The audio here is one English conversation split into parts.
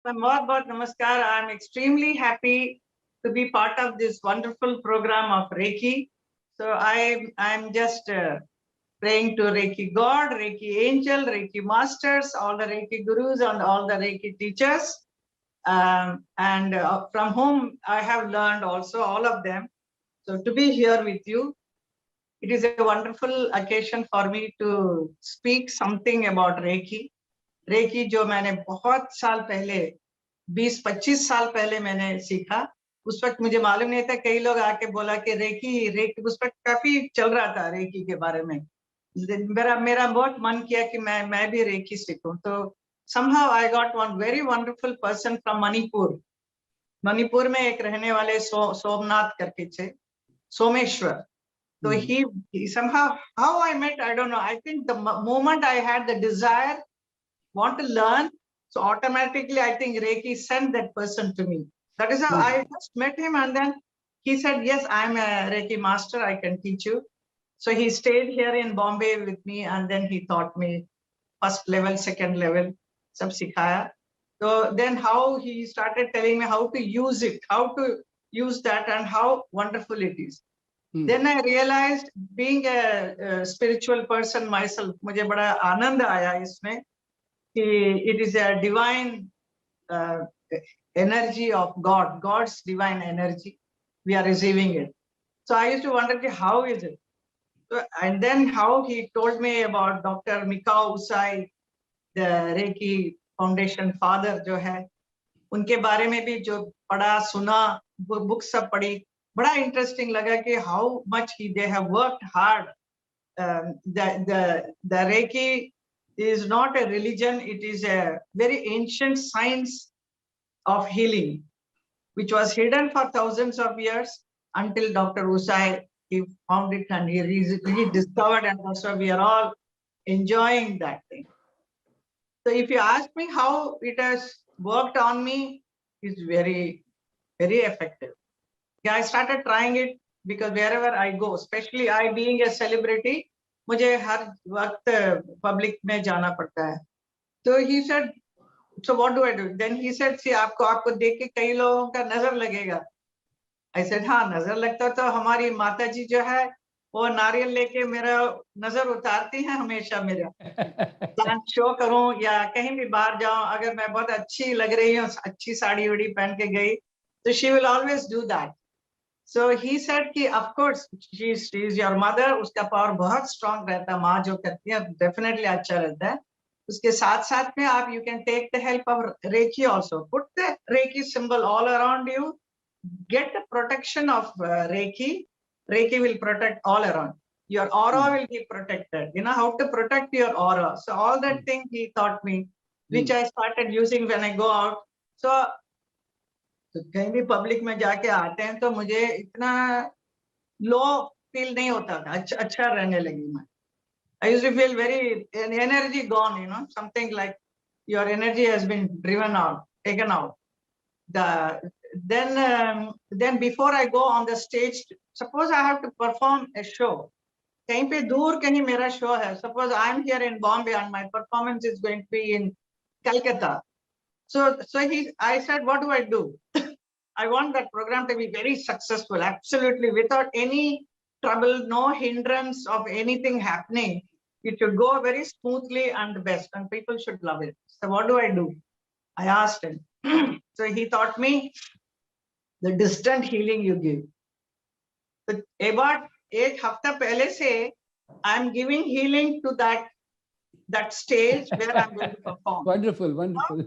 बहुत बहुत नमस्कार. I'm extremely happy to be part of this wonderful program of Reiki. So I'm just praying to Reiki God, Reiki Angel, Reiki Masters, all the Reiki Gurus and all the Reiki teachers, and from whom I have learned also all of them. So to be here with you, it is a wonderful occasion for me to speak something about Reiki. Reiki जो मैंने बहुत साल पहले 20-25 साल पहले मैंने सीखा. उस वक्त मुझे मालूम नहीं था. कई लोग आके बोला कि रेकी उस वक्त काफी चल रहा था रेकी के बारे में. मेरा बहुत मन किया कि मैं भी रेकी सीखूं. तो somehow I got one very wonderful person from Manipur में एक रहने वाले सोमनाथ करके थे, Someshwar. So he somehow, how I met, I don't know. I think the moment I had the desire, want to learn, so automatically I think Reiki sent that person to me. That is how I just met him, and then he said, yes, I'm a Reiki master, I can teach you. So he stayed here in Bombay with me, and then he taught me first level, second level, sab sikhaya. So then how he started telling me how to use it, how to use that, and how wonderful it is. Then I realized, being a spiritual person myself, मुझे बड़ा आनंद आया इसमें. It is a divine energy of God, God's divine energy. We are receiving it. So I used to wonder, how is it? So, and then how he told me about Dr. Mikao Usai, the Reiki Foundation father जो है, उनके बारे में भी जो पढ़ा सुना, book सब पढ़ी, बड़ा interesting लगा कि how much they have worked hard. The Reiki is not a religion, it is a very ancient science of healing, which was hidden for thousands of years until Dr. Usai, he found it and he rediscovered, and also we are all enjoying that thing. So if you ask me how it has worked on me, it's very, very effective. Yeah, I started trying it because wherever I go, especially I being a celebrity, मुझे हर वक्त public में जाना पड़ता है. तो he said, so what do I do? Then he said, see, आपको देख के कई लोगों का नजर लगेगा. I said, हाँ, नजर लगता तो हमारी माता जी जो है वो नारियल लेके मेरा नजर उतारती हैं हमेशा. मेरा डांस शो करूं या कहीं भी बाहर जाऊं, अगर मैं बहुत अच्छी लग रही हूँ, अच्छी साड़ी वाड़ी पहन के गई, तो she will always do that. So he said कि of course she is your mother, उसका पावर बहुत strong रहता है. माँ जो करती है definitely अच्छा रहता है. उसके साथ साथ में आप you can take the help of Reiki also. Put the Reiki symbol all around you. Get the protection of Reiki. Reiki will protect all around. Your aura will be protected. You know how to protect your aura. So all that thing he taught me, which I started using when I go out. So तो कहीं भी public में जाके आते हैं तो मुझे इतना लो फील नहीं होता था. अच्छा रहने लगी मैं. I used to feel very energy gone, something like your energy has been driven out, taken out. Then before I go on the stage, suppose I have to perform a show. कहीं पे दूर कहीं मेरा show है. Suppose I am here in Bombay and my performance is going to be in Calcutta. So I said, what do I do? I want that program to be very successful, absolutely, without any trouble, no hindrance of anything happening. It should go very smoothly and best, and people should love it. So what do I do? I asked him. So he taught me the distant healing you give. So about एक हफ्ता पहले से I'm giving healing to that stage where I'm going to perform. Wonderful, wonderful.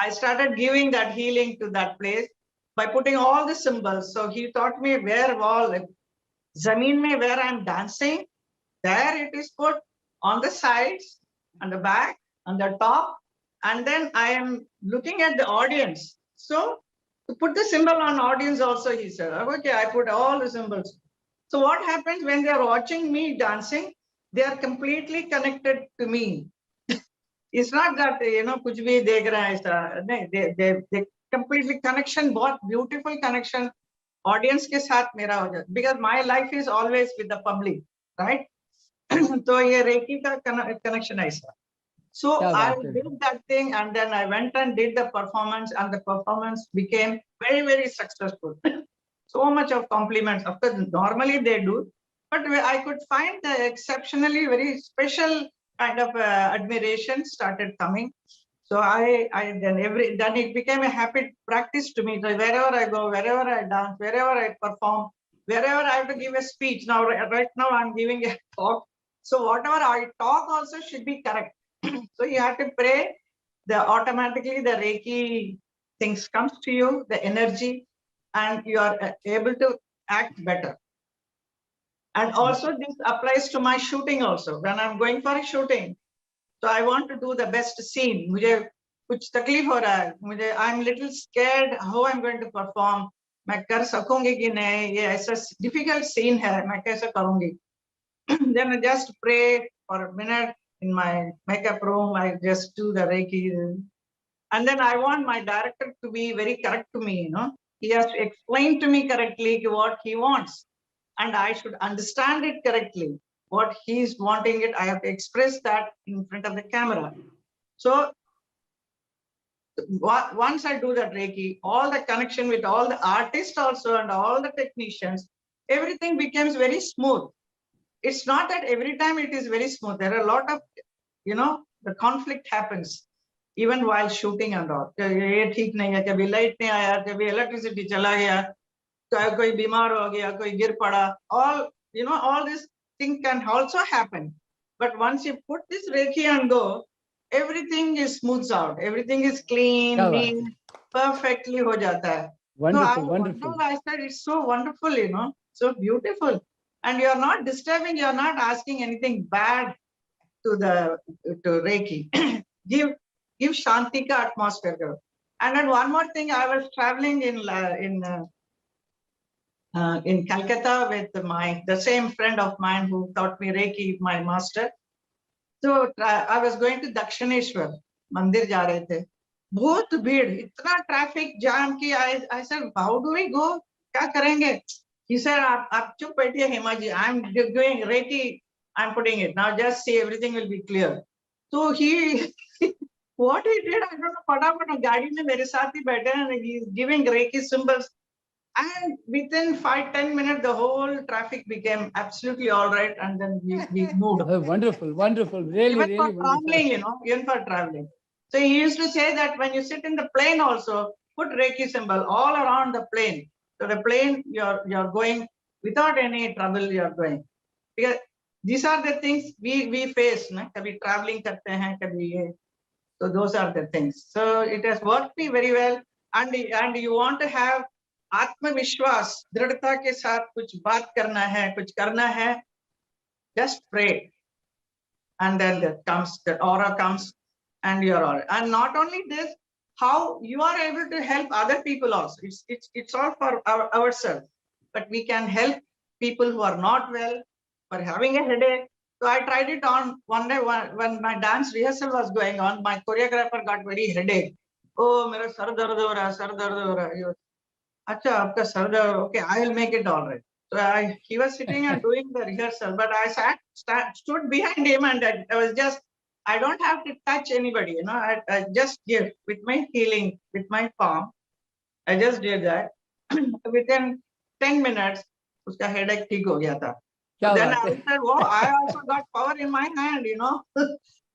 I started giving that healing to that place by putting all the symbols. So he taught me where all, Zameen mein where I'm dancing, there it is put on the sides, on the back, on the top, and then I am looking at the audience. So to put the symbol on audience also, he said, okay, I put all the symbols. So what happens when they are watching me dancing? They are completely connected to me. It's not that, कुछ भी देख रहा है ऐसा नहीं. They completely connection, बहुत beautiful connection audience के साथ मेरा हो जाता, because my life is always with the public, right? तो ये रेकी का connection ऐसा. So Yeah, I right. did that thing, and then I went and did the performance, and the performance became very, very successful. So much of compliments. Of course, normally they do, but I could find the exceptionally very special kind of admiration started coming. So then it became a habit practice to me. So wherever I go, wherever I dance, wherever I perform, wherever I have to give a speech. Now, right now, I'm giving a talk. So whatever I talk also should be correct. So you have to pray. Automatically the Reiki things comes to you, the energy, and you are able to act better. And also this applies to my shooting also. When I'm going for a shooting, so I want to do the best scene. मुझे कुछ तकलीफ हो रहा है, मुझे I'm little scared how I'm going to perform. मैं कर सकूंगी कि नहीं, ये ऐसा difficult scene है, मैं कैसे करूंगी? Then I just pray for a minute in my makeup room. I just do the Reiki. And then I want my director to be very correct to me, He has to explain to me correctly what he wants. And I should understand it correctly. What he's wanting it, I have to express that in front of the camera. So once I do that Reiki, all the connection with all the artists also and all the technicians, everything becomes very smooth. It's not that every time it is very smooth. There are a lot of, the conflict happens even while shooting and all. ये ठीक नहीं है, कभी light नहीं आया, कभी electricity चला गया, कोई बीमार हो गया, कोई गिर पड़ा. All these things can also happen. But once you put this Reiki and go, everything is smooths out. Everything is clean, neat, perfectly ho jata hai. Wonderful, So wonderful. I said it's so wonderful, so beautiful. And you're not disturbing, you're not asking anything bad to Reiki. give Shanti ka atmosphere. And then one more thing, I was traveling in Calcutta with the same friend of mine who taught me Reiki, my master. So I was going to Dakshineshwar, मंदिर जा रहे थे. बहुत भीड़, इतना traffic jam की. I said, how do we go? क्या करेंगे? He said, आप चुप बैठिए Hema ji. I'm doing Reiki. I'm putting it now. Just see, everything will be clear. So he, what he did, I don't know. फटाफट गाड़ी में मेरे साथ ही बैठे हैं. He's giving Reiki symbols. And within 5-10 minutes, the whole traffic became absolutely all right. And then we moved. Wonderful, wonderful. Really, Even really for wonderful. traveling, even for traveling. So he used to say that when you sit in the plane also, put Reiki symbol all around the plane. So the plane, you're going without any trouble, you're going. Because these are the things we face. Kabhi traveling karte hain, kabhi ye. So those are the things. So it has worked me very well. And you want to have आत्मविश्वास, दृढ़ता के साथ कुछ बात करना है, कुछ करना है, just pray. And then that aura comes, and you're all right. And not only this, how you are able to help other people also. It's all for ourselves, but we can help people who are not well, for having a headache. So I tried it on one day when my dance rehearsal was going on. My choreographer got very headache. Oh, मेरा sir दर्द हो रहा है, sir दर्द हो रहा है. अच्छा, आपका सर दर्द, okay, I will make it all right. So he was sitting and doing the rehearsal, but I stood behind him, and I was just, I don't have to touch anybody, I just give with my healing, with my palm. I just did that. Within 10 minutes, uska headache ठीक हो गया था. Then I said, "Wow, I also got power in my hand,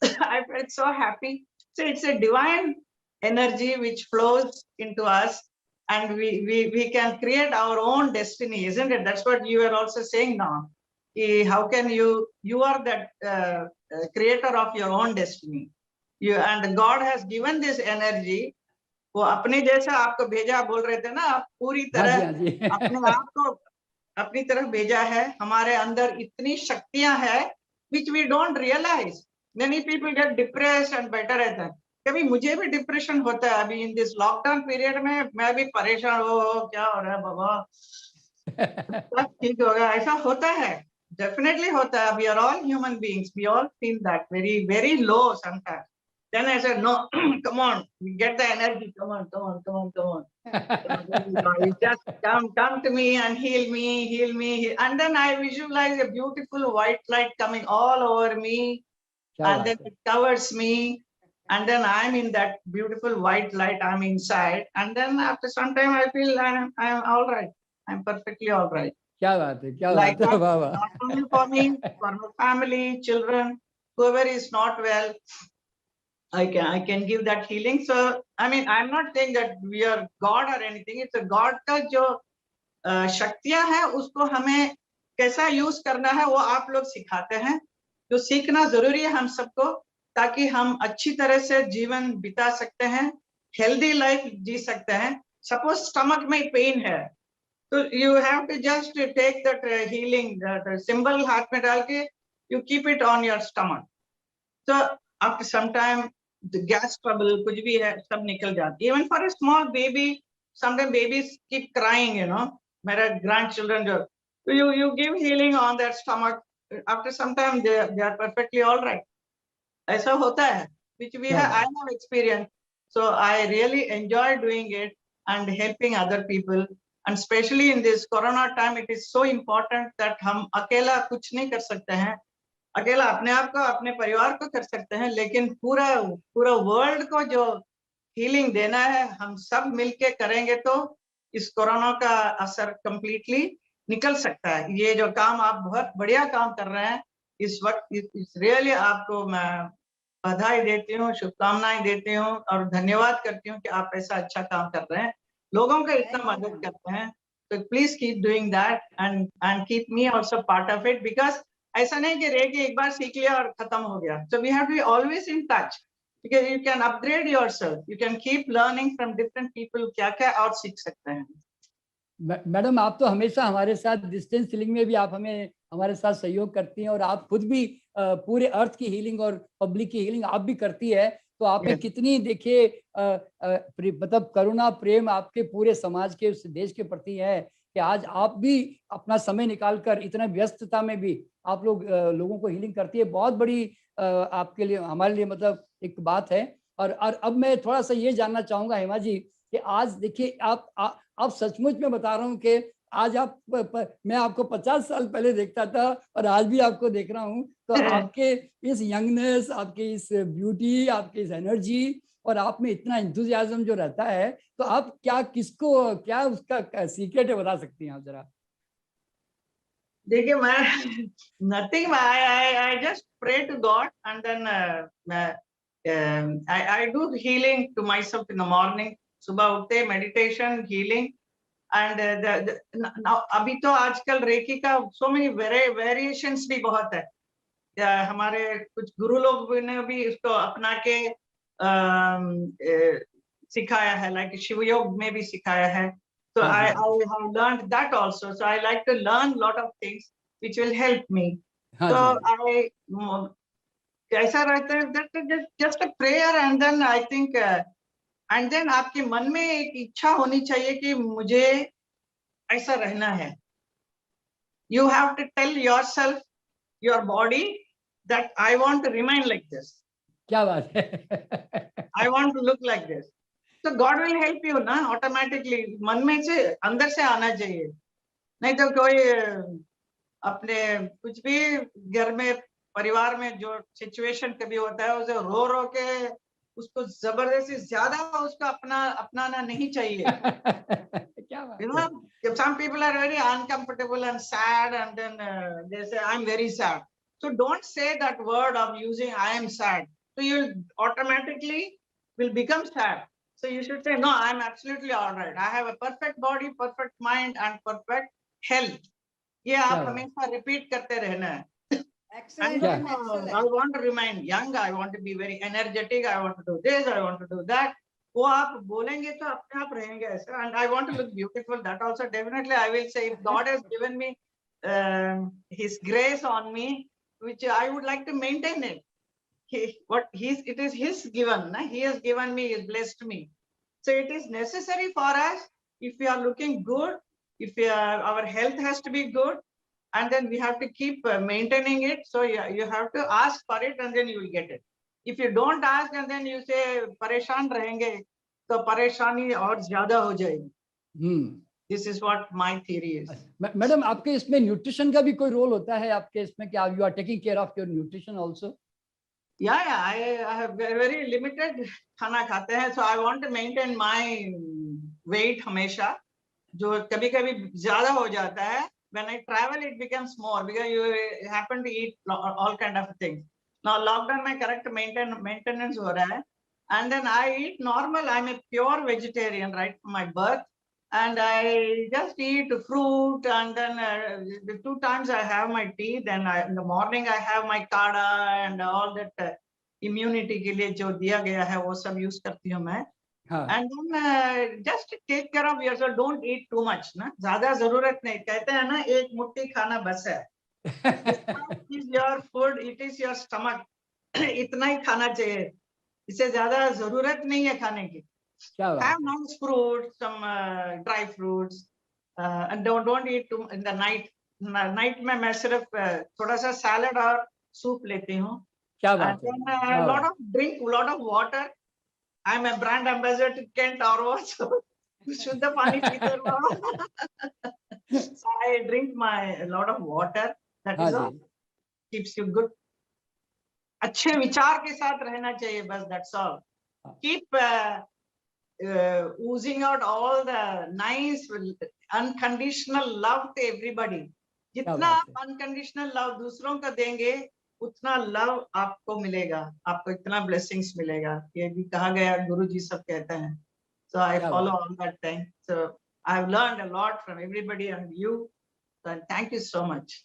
I felt so happy." So it's a divine energy which flows into us, and we can create our own destiny, isn't it? That's what you are also saying now. How can you are that creator of your own destiny. And God has given this energy. वो अपने जैसा आपको भेजा, बोल रहे थे ना, आप पूरी तरह अपने आप को अपनी तरफ भेजा है. हमारे अंदर इतनी शक्तियां हैं which we don't realize. Many people get depressed and better रहता है. कभी मुझे भी डिप्रेशन होता है. अभी इन दिस लॉकडाउन पीरियड में मैं भी परेशान हो क्या हो रहा है बाबा, सब ठीक होगा, ऐसा होता है. Definitely होता है. We are all human beings. We all feel that very, very low sometimes. Then I said, no, come on, we get the energy. Come on. You just come to me and heal me. And then I visualize a beautiful white light coming all over me. and then it covers me, and then I'm in that beautiful white light. I'm inside, and then after some time, I feel I'm all right. I'm perfectly all right. क्या बात है, क्या Like बात है, that, वाह वाह. not only for me, for my family, children, whoever is not well, I can give that healing. So I mean, I'm not saying that we are God or anything. It's a God का जो शक्तियां हैं, उसको हमें कैसा use करना है वो आप लोग सिखाते हैं. तो सीखना जरूरी है हम सबको, ताकि हम अच्छी तरह से जीवन बिता सकते हैं, हेल्दी लाइफ जी सकते हैं. सपोज स्टमक में पेन है, तो you have to just take that healing symbol हाथ में डाल के you keep it on your stomach. तो after some time the gas trouble कुछ भी है सब निकल जाती है. Even for a small baby, sometime babies keep crying, you know, मेरा ग्रैंडचिल्ड्रन जो, तो you give healing on their stomach, after some time they are perfectly all right. ऐसा होता है, which we have, I have experienced. So I really enjoy doing it and helping other people, and especially in this corona time, it is so important that हम अकेला कुछ नहीं कर सकते हैं. अकेला अपने आप को, अपने परिवार को कर सकते हैं, लेकिन पूरा पूरा वर्ल्ड को जो हीलिंग देना है, हम सब मिलके करेंगे तो इस कोरोना का असर कंप्लीटली निकल सकता है. ये जो काम आप बहुत बढ़िया काम कर रहे हैं इस वक्त, इस रियली आपको मैं बधाई देती हूँ, शुभकामनाएं देती हूँ और धन्यवाद करती हूँ कि आप ऐसा अच्छा काम कर रहे हैं, लोगों को इतना मदद करते हैं. तो please keep doing that and keep me also part of it, because ऐसा नहीं कि रेकी एक बार सीख लिया और खत्म हो गया. So we have to be always in touch, because you can upgrade yourself, you can keep learning from different people, क्या-क्या और सीख सकते हैं. मैडम, आप तो हमेशा हमारे साथ डिस्टेंस हीलिंग में भी आप हमें हमारे साथ सहयोग करती हैं, और आप खुद भी पूरे अर्थ की हीलिंग और पब्लिक की हीलिंग आप भी करती है. तो आप में कितनी देखिए मतलब करुणा प्रेम आपके पूरे समाज के, उस देश के प्रति है कि आज आप भी अपना समय निकालकर इतना व्यस्तता में भी आप लोग लोगों को हीलिंग करती है. बहुत बड़ी आपके लिए, हमारे लिए मतलब एक बात है. और अब मैं थोड़ा सा ये जानना चाहूंगा हेमा जी कि आज देखिए आप सचमुच में बता रहा हूँ कि आज आप मैं आपको 50 साल पहले देखता था और आज भी आपको देख रहा हूँ. तो आपके इस यंगनेस, आपके इस ब्यूटी, आपके इस एनर्जी और आप में इतना एंथुसियाज्म जो रहता है, तो आप क्या उसका सीक्रेट है, बता सकती हैं आप जरा? देखिए, मैं nothing, I just pray to God, and then I do healing to myself in the morning. सुबह उठते meditation, healing, and now अभी तो आजकल रेकी का so many variations भी बहुत है. हमारे कुछ गुरु लोग ने भी इसको अपना के सिखाया है, like शिव योग में भी सिखाया है. So I have learned that also. So I like to learn lot of things which will help me. So I कैसा रहता है, that just a prayer, and then I think and then आपके मन में एक इच्छा होनी चाहिए कि मुझे ऐसा रहना है. You have to tell yourself, your body, that I want to remain like this. क्या बात है. I want to look like this. So God will help you ना, automatically. मन में से अंदर से आना चाहिए. नहीं तो कोई अपने कुछ भी घर में परिवार में जो सिचुएशन कभी होता है, उसे रो के उसको जबरदस्ती ज्यादा उसको अपनाना नहीं चाहिए. क्या बात You know, if some people are very uncomfortable and sad, and then they say I'm very sad. So don't say that word of using I am sad. So you automatically will become sad. So you should say, no, I'm absolutely all right. I have a perfect body, perfect mind, and perfect health. ये आप हमेशा repeat करते रहना है. And then, I want to remain young. I want to be very energetic. I want to do this. I want to do that. वो आप बोलेंगे तो अपने आप रहेंगे ऐसा. And I want to look beautiful. That also definitely I will say, if God has given me His grace on me, which I would like to maintain it. It is His given. Na? He has given me. He has blessed me. So it is necessary for us, if we are looking good, if our health has to be good, and then we have to keep maintaining it. So you have to ask for it, and then you will get it. If you don't ask and then you say परेशान रहेंगे, तो परेशानी और ज्यादा हो जाएगी. This is what my theory is. Madam, आपके इसमें न्यूट्रिशन का भी कोई रोल होता है आपके इसमें, कि you are taking care of your nutrition also? Yeah, I have very limited खाना खाते हैं, so I want to maintain my weight हमेशा. जो कभी कभी ज्यादा हो जाता है, when I travel it becomes more because you happen to eat all kind of things. Now lockdown में correct maintenance हो रहा है, and then I eat normal. I'm a pure vegetarian right from my birth, and I just eat fruit, and then the 2 times I have my tea. Then in the morning I have my kada and all that immunity के लिए जो दिया गया है वो सब use करती हूँ मैं. हाँ And then just take care of yourself. Don't eat too much. ना ज्यादा जरूरत नहीं. कहते हैं ना एक मुट्ठी खाना बस है. It is your food. It is your stomach. इतना ही खाना चाहिए. इससे ज्यादा जरूरत नहीं है खाने की. क्या बात Have है nice fruits, some dry fruits, and don't eat too in the night. Night में मैं सिर्फ थोड़ा सा salad और soup लेती हूँ. क्या And बात है then a क्या lot बात of drink, lot of water. I'm a brand ambassador to Kent RO, so शुद्ध पानी पीते रहो. So I drink a lot of water. That हाँ is ji all. Keeps you good. अच्छे विचार के साथ रहना चाहिए बस. That's all. Keep oozing out all the nice unconditional love to everybody. जितना बात है. unconditional love दूसरों को देंगे उतना love आपको मिलेगा. आपको इतना blessings मिलेगा. ये भी कहा गया, गुरु जी सब कहते हैं. So I क्या follow बात all that thing. So I've learned a lot from everybody and you. So thank you so much.